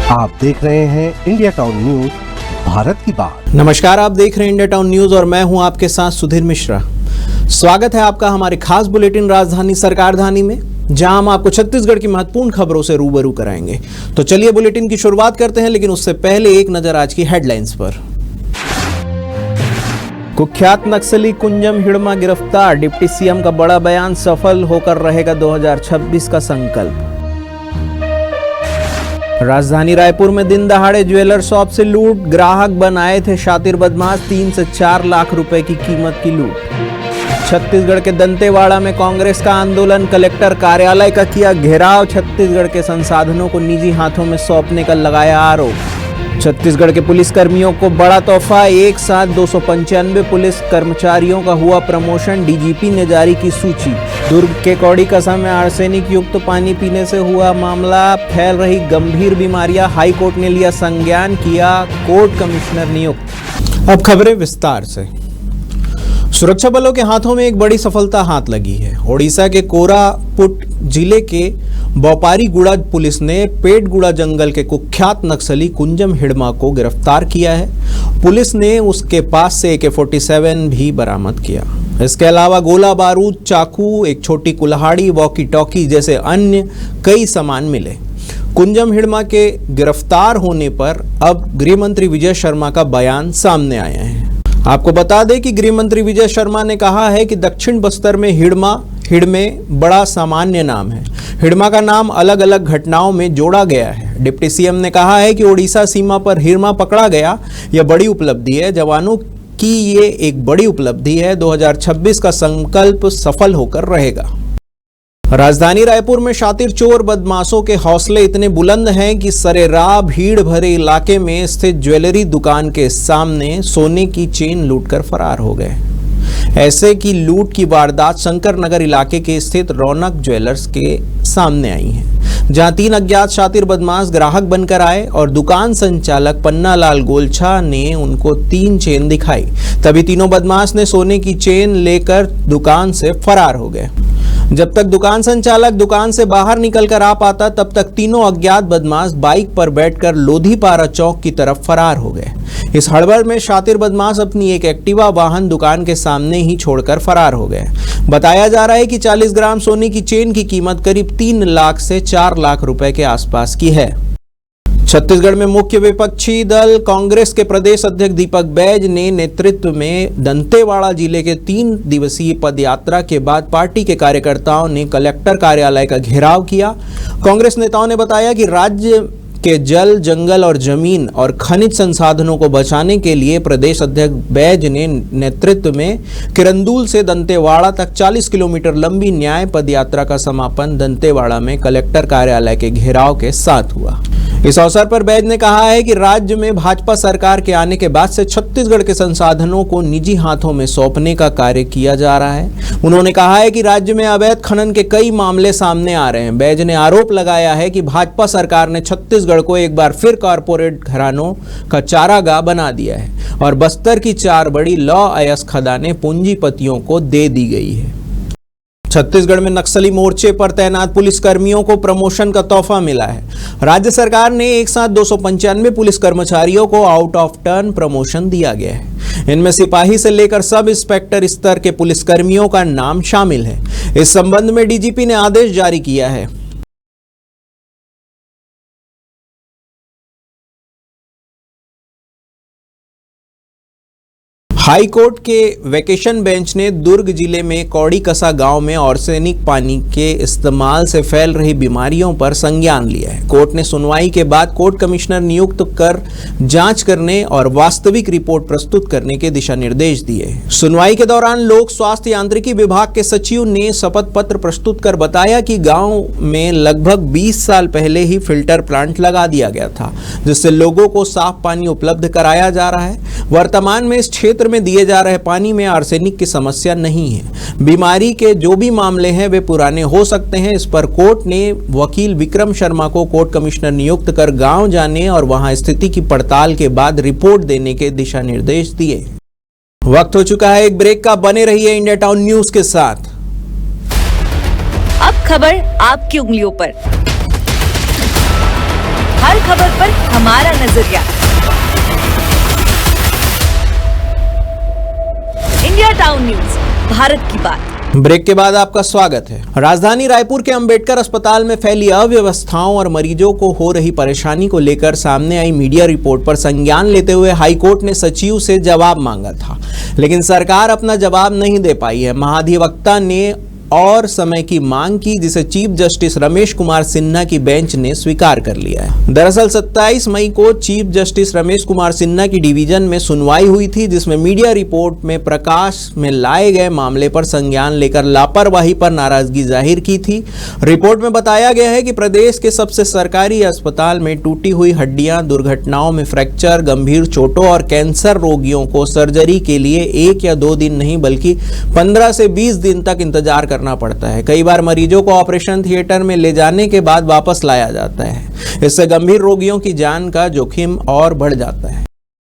आप देख रहे हैं इंडिया टाउन न्यूज, भारत की बात। नमस्कार, आप देख रहे हैं इंडिया टाउन न्यूज और मैं हूं आपके साथ सुधीर मिश्रा। स्वागत है आपका हमारे खास बुलेटिन राजधानी सरकारधानी में, जहां हम आपको छत्तीसगढ़ की महत्वपूर्ण खबरों से रूबरू कराएंगे। तो चलिए बुलेटिन की शुरुआत करते हैं, लेकिन उससे पहले एक नजर आज की हेडलाइंस पर। कुख्यात नक्सली कुंजम हिड़मा गिरफ्तार, डिप्टी सीएम का बड़ा बयान, सफल होकर रहेगा 2026 का संकल्प। राजधानी रायपुर में दिन दहाड़े ज्वेलर शॉप से लूट, ग्राहक बनाए थे शातिर बदमाश, 3 से 4 लाख रुपए की कीमत की लूट। छत्तीसगढ़ के दंतेवाड़ा में कांग्रेस का आंदोलन, कलेक्टर कार्यालय का किया घेराव, छत्तीसगढ़ के संसाधनों को निजी हाथों में सौंपने का लगाया आरोप। छत्तीसगढ़ के पुलिस कर्मियों को बड़ा तोहफा, एक साथ 295 पुलिस कर्मचारियों का हुआ प्रमोशन, डीजीपी ने जारी की सूची। दुर्ग के कौड़ी कस्बा में आर्सेनिक युक्त पानी पीने से हुआ मामला, फैल रही गंभीर बीमारियां, हाई कोर्ट ने लिया संज्ञान, किया कोर्ट कमिश्नर नियुक्त। अब खबरें विस्तार से। सुरक्षा बलों के हाथों में एक बड़ी सफलता हाथ लगी है। ओडिशा के कोरापुट जिले के बोपारीगुड़ा पुलिस ने पेटगुड़ा जंगल के कुख्यात नक्सली कुंजम हिड़मा को गिरफ्तार किया है। पुलिस ने उसके पास से AK-47 भी बरामद किया। इसके अलावा गोला बारूद, चाकू, एक छोटी कुल्हाड़ी, वॉकी टॉकी जैसे अन्य कई सामान मिले। कुंजम हिड़मा के गिरफ्तार होने पर अब गृह मंत्री विजय शर्मा का बयान सामने आया है। आपको बता दें कि गृह मंत्री विजय शर्मा ने कहा है कि दक्षिण बस्तर में हिड़मे बड़ा सामान्य नाम है। हिड़मा का नाम अलग अलग घटनाओं में जोड़ा गया है। डिप्टी सीएम ने कहा है कि ओडिशा सीमा पर हिड़मा पकड़ा गया, यह बड़ी उपलब्धि है। जवानों की ये एक बड़ी उपलब्धि है। 2026 का संकल्प सफल होकर रहेगा। राजधानी रायपुर में शातिर चोर बदमाशों के हौसले इतने बुलंद हैं कि सरेराह भीड़ भरे इलाके में स्थित ज्वेलरी दुकान के सामने सोने की चेन लूटकर फरार हो गए। ऐसे की लूट की वारदात शंकर नगर इलाके के स्थित रौनक ज्वेलर्स के सामने आई है, जहां 3 अज्ञात शातिर बदमाश ग्राहक बनकर आए और दुकान संचालक पन्नालाल गोलछा ने उनको 3 चेन दिखाई। तभी तीनों बदमाश ने सोने की चेन लेकर दुकान से फरार हो गए। जब तक दुकान संचालक दुकान से बाहर निकल कर आ पाता, तब तक तीनों अज्ञात बदमाश बाइक पर बैठकर लोधीपारा चौक की तरफ फरार हो गए। इस हड़बड़ में शातिर बदमाश अपनी एक एक्टिवा वाहन दुकान के सामने ही छोड़कर फरार हो गए। बताया जा रहा है कि 40 ग्राम सोने की चेन की कीमत करीब 3 लाख से 4 लाख रुपए के आसपास की है। छत्तीसगढ़ में मुख्य विपक्षी दल कांग्रेस के प्रदेश अध्यक्ष दीपक बैज ने नेतृत्व में दंतेवाड़ा जिले के 3 दिवसीय पदयात्रा के बाद पार्टी के कार्यकर्ताओं ने कलेक्टर कार्यालय का घेराव किया। कांग्रेस नेताओं ने बताया कि राज्य के जल, जंगल और जमीन और खनिज संसाधनों को बचाने के लिए प्रदेश अध्यक्ष बैज ने नेतृत्व में किरंदुल से दंतेवाड़ा तक 40 किलोमीटर लंबी न्याय पदयात्रा का समापन दंतेवाड़ा में कलेक्टर कार्यालय के घेराव के साथ हुआ। इस अवसर पर बैज ने कहा है कि राज्य में भाजपा सरकार के आने के बाद से छत्तीसगढ़ के संसाधनों को निजी हाथों में सौंपने का कार्य किया जा रहा है। उन्होंने कहा है कि राज्य में अवैध खनन के कई मामले सामने आ रहे हैं। बैज ने आरोप लगाया है कि भाजपा सरकार ने छत्तीसगढ़ को एक बार फिर कारपोरेट घरानों का चारागाह बना दिया है और बस्तर की 4 बड़ी लौह अयस्क खदानें पूंजीपतियों को दे दी गई है। छत्तीसगढ़ में नक्सली मोर्चे पर तैनात पुलिस कर्मियों को प्रमोशन का तोहफा मिला है। राज्य सरकार ने एक साथ 295 पुलिस कर्मचारियों को आउट ऑफ टर्न प्रमोशन दिया गया है। इनमें सिपाही से लेकर सब इंस्पेक्टर स्तर के पुलिस कर्मियों का नाम शामिल है। इस संबंध में डीजीपी ने आदेश जारी किया है। हाई कोर्ट के वेकेशन बेंच ने दुर्ग जिले में कौड़ी कसा गांव में आर्सेनिक पानी के इस्तेमाल से फैल रही बीमारियों पर संज्ञान लिया है। कोर्ट ने सुनवाई के बाद कोर्ट कमिश्नर नियुक्त कर जांच करने और वास्तविक रिपोर्ट प्रस्तुत करने के दिशा निर्देश दिए। सुनवाई के दौरान लोक स्वास्थ्य यांत्रिकी विभाग के सचिव ने शपथ पत्र प्रस्तुत कर बताया कि गाँव में लगभग 20 साल पहले ही फिल्टर प्लांट लगा दिया गया था, जिससे लोगों को साफ पानी उपलब्ध कराया जा रहा है। वर्तमान में इस क्षेत्र में दिए जा रहे पानी में आर्सेनिक की समस्या नहीं है। बीमारी के जो भी मामले हैं वे पुराने हो सकते हैं। इस पर कोर्ट ने वकील विक्रम शर्मा को कोर्ट कमिश्नर नियुक्त कर गांव जाने और वहां स्थिति की पड़ताल के बाद रिपोर्ट देने के दिशा निर्देश दिए। वक्त हो चुका है एक ब्रेक का। बने रहिए इंडिया टाउन न्यूज के साथ। अब खबर आपकी उंगलियों पर, हर खबर पर हमारा नजरिया। इंडिया टाउन न्यूज, भारत की बात। ब्रेक के बाद आपका स्वागत है। राजधानी रायपुर के अंबेडकर अस्पताल में फैली अव्यवस्थाओं और मरीजों को हो रही परेशानी को लेकर सामने आई मीडिया रिपोर्ट पर संज्ञान लेते हुए हाईकोर्ट ने सचिव से जवाब मांगा था, लेकिन सरकार अपना जवाब नहीं दे पाई है। महाधिवक्ता ने और समय की मांग की, जिसे चीफ जस्टिस रमेश कुमार सिन्हा की बेंच ने स्वीकार कर लिया है। दरअसल 27 मई को चीफ जस्टिस रमेश कुमार सिन्हा की डिवीजन में सुनवाई हुई थी, जिसमें मीडिया रिपोर्ट में प्रकाश में लाए गए मामले पर संज्ञान लेकर लापरवाही पर नाराजगी जाहिर की थी। रिपोर्ट में बताया गया है कि प्रदेश के सबसे सरकारी अस्पताल में टूटी हुई हड्डियां, दुर्घटनाओं में फ्रैक्चर, गंभीर चोटों और कैंसर रोगियों को सर्जरी के लिए 1 या 2 दिन नहीं बल्कि 15 से 20 दिन तक इंतजार करना पड़ता है। कई बार मरीजों को ऑपरेशन थिएटर में ले जाने के बाद वापस लाया जाता है। इससे गंभीर रोगियों की जान का जोखिम और बढ़ जाता है।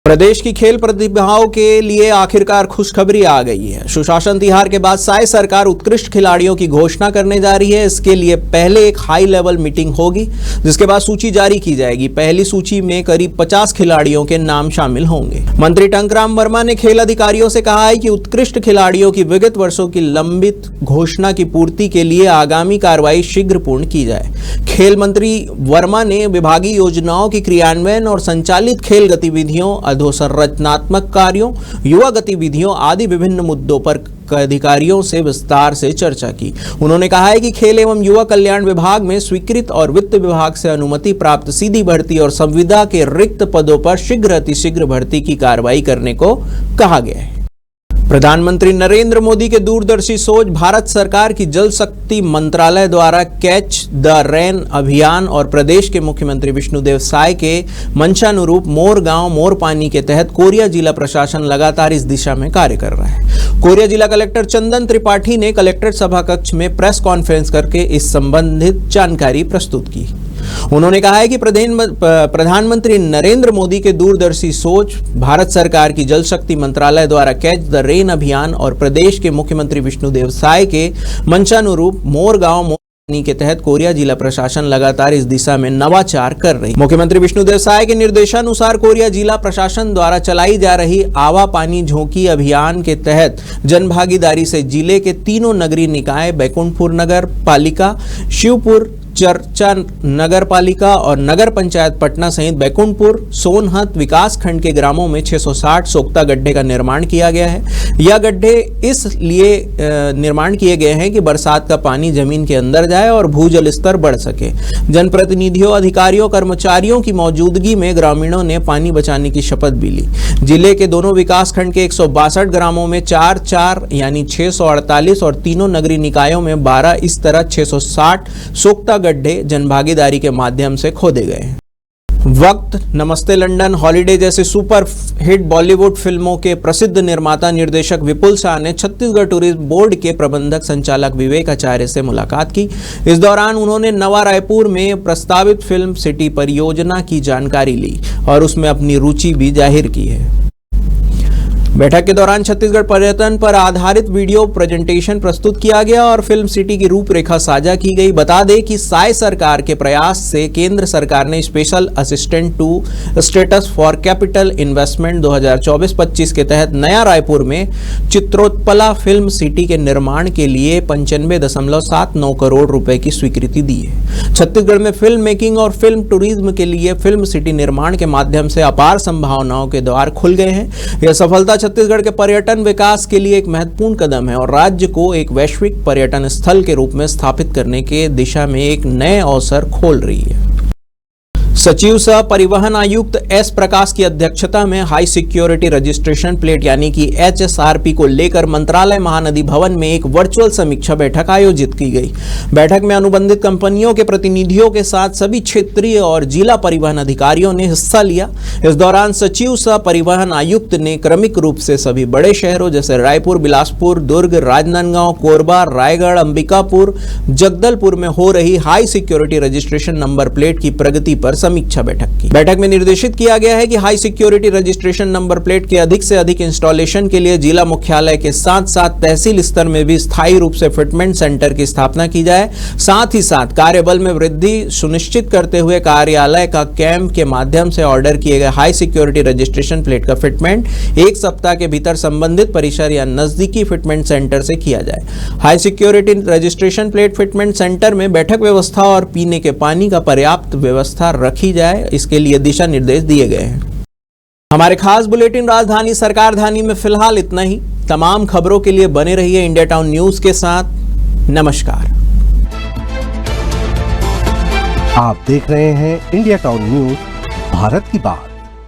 प्रदेश की खेल प्रतिभाओं के लिए आखिरकार खुशखबरी आ गई है। सुशासन तिहार के बाद साय सरकार उत्कृष्ट खिलाड़ियों की घोषणा करने जा रही है। इसके लिए पहले एक हाई लेवल मीटिंग होगी, जिसके बाद सूची जारी की जाएगी। पहली सूची में करीब 50 खिलाड़ियों के नाम शामिल होंगे। मंत्री टंकराम वर्मा ने खेल अधिकारियों से कहा है कि उत्कृष्ट खिलाड़ियों की विगत वर्षों की लंबित घोषणा की पूर्ति के लिए आगामी कार्रवाई शीघ्र पूर्ण की जाए। खेल मंत्री वर्मा ने विभागीय योजनाओं की क्रियान्वयन और संचालित खेल गतिविधियों, अधोसंरचनात्मक कार्यों, युवा गतिविधियों आदि विभिन्न मुद्दों पर अधिकारियों से विस्तार से चर्चा की। उन्होंने कहा है कि खेल एवं युवा कल्याण विभाग में स्वीकृत और वित्त विभाग से अनुमति प्राप्त सीधी भर्ती और संविदा के रिक्त पदों पर शीघ्र अतिशीघ्र भर्ती की कार्रवाई करने को कहा गया है। प्रधानमंत्री नरेंद्र मोदी के दूरदर्शी सोच, भारत सरकार की जल शक्ति मंत्रालय द्वारा कैच द रेन अभियान और प्रदेश के मुख्यमंत्री विष्णुदेव साय के मंशानुरूप मोर गांव मोर पानी के तहत कोरिया जिला प्रशासन लगातार इस दिशा में कार्य कर रहा है। कोरिया जिला कलेक्टर चंदन त्रिपाठी ने कलेक्ट्रेट सभा कक्ष में प्रेस कॉन्फ्रेंस करके इस संबंधित जानकारी प्रस्तुत की। उन्होंने कहा है कि प्रधानमंत्री नरेंद्र मोदी के दूरदर्शी सोच, भारत सरकार की जल शक्ति मंत्रालय द्वारा कैच द रेन अभियान और प्रदेश के मुख्यमंत्री विष्णुदेव साय के मंशानुरूप मोर गांव मोर पानी के तहत कोरिया जिला प्रशासन लगातार इस दिशा में नवाचार कर रही। मुख्यमंत्री विष्णुदेव साय के निर्देशानुसार कोरिया जिला प्रशासन द्वारा चलाई जा रही आवा पानी झोंकी अभियान के तहत जनभागीदारी से जिले के तीनों नगरीय निकाय बैकुंठपुर नगर पालिका, शिवपुर चर्चा नगर पालिका और नगर पंचायत पटना सहित बैकुंठपुर, सोनहत विकास खंड के ग्रामों में 660 सोख्ता गड्ढे का निर्माण किया गया है। यह गड्ढे इसलिए निर्माण किए गए हैं कि बरसात का पानी जमीन के अंदर जाए और भूजल स्तर बढ़ सके। जनप्रतिनिधियों, अधिकारियों, कर्मचारियों की मौजूदगी में ग्रामीणों ने पानी बचाने की शपथ भी ली। जिले के दोनों विकास खंड के 162 ग्रामों में 4 यानी 648 और तीनों नगरीय निकायों में 12 इस तरह 660 सोख्ता गड्ढे जनभागीदारी के माध्यम से खोदे गए हैं। वक्त, नमस्ते लंदन, हॉलीडे जैसे सुपर हिट बॉलीवुड फिल्मों के प्रसिद्ध निर्माता निर्देशक विपुल शाह ने छत्तीसगढ़ टूरिज्म बोर्ड के प्रबंधक संचालक विवेक आचार्य से मुलाकात की। इस दौरान उन्होंने नवा रायपुर में प्रस्तावित फिल्म सिटी परियोजना की जानकारी ली और उसमें अपनी रुचि भी जाहिर की है। बैठक के दौरान छत्तीसगढ़ पर्यटन पर आधारित वीडियो प्रेजेंटेशन प्रस्तुत किया गया और फिल्म सिटी की रूपरेखा साझा की गई। बता दें कि साय सरकार के प्रयास से केंद्र सरकार ने special assistant to states for capital investment 2024-25 के तहत नया रायपुर में चित्रोत्पला फिल्म सिटी के निर्माण के लिए 95.79 करोड़ रुपए की स्वीकृति दी है। छत्तीसगढ़ में फिल्म मेकिंग और फिल्म टूरिज्म के लिए फिल्म सिटी निर्माण के माध्यम से अपार संभावनाओं के द्वार खुल गए हैं। यह सफलता छत्तीसगढ़ के पर्यटन विकास के लिए एक महत्वपूर्ण कदम है और राज्य को एक वैश्विक पर्यटन स्थल के रूप में स्थापित करने के दिशा में एक नए अवसर खोल रही है। सचिव सह परिवहन आयुक्त एस प्रकाश की अध्यक्षता में हाई सिक्योरिटी रजिस्ट्रेशन प्लेट यानी कि HSRP को लेकर मंत्रालय महानदी भवन में एक वर्चुअल समीक्षा बैठक आयोजित की गई। बैठक में अनुबंधित कंपनियों के प्रतिनिधियों के साथ सभी क्षेत्रीय और जिला परिवहन अधिकारियों ने हिस्सा लिया। इस दौरान सचिव सह परिवहन आयुक्त ने क्रमिक रूप से सभी बड़े शहरों जैसे रायपुर, बिलासपुर, दुर्ग, राजनांदगांव, कोरबा, रायगढ़, अंबिकापुर, जगदलपुर में हो रही high security registration number plate की प्रगति पर समीक्षा समीक्षा बैठक की। बैठक में निर्देशित किया गया है कि high security registration number plate के अधिक से अधिक इंस्टॉलेशन के लिए जिला मुख्यालय के साथ साथ तहसील स्तर में भी स्थायी रूप से फिटमेंट सेंटर की स्थापना की जाए। साथ ही साथ कार्यबल में वृद्धि सुनिश्चित करते हुए कार्यालय का कैंप के माध्यम से ऑर्डर किए गए हाई सिक्योरिटी रजिस्ट्रेशन प्लेट का फिटमेंट 1 सप्ताह के भीतर संबंधित परिसर या नजदीकी फिटमेंट सेंटर से किया जाए। High security registration plate fitment centre में बैठक व्यवस्था और पीने के पानी का पर्याप्त व्यवस्था रखी जाए, इसके लिए दिशा निर्देश दिए गए हैं। हमारे खास बुलेटिन राजधानी सरकारधानी में फिलहाल इतना ही। तमाम खबरों के लिए बने रहिए इंडिया टाउन न्यूज के साथ। नमस्कार। आप देख रहे हैं इंडिया टाउन न्यूज, भारत की बात।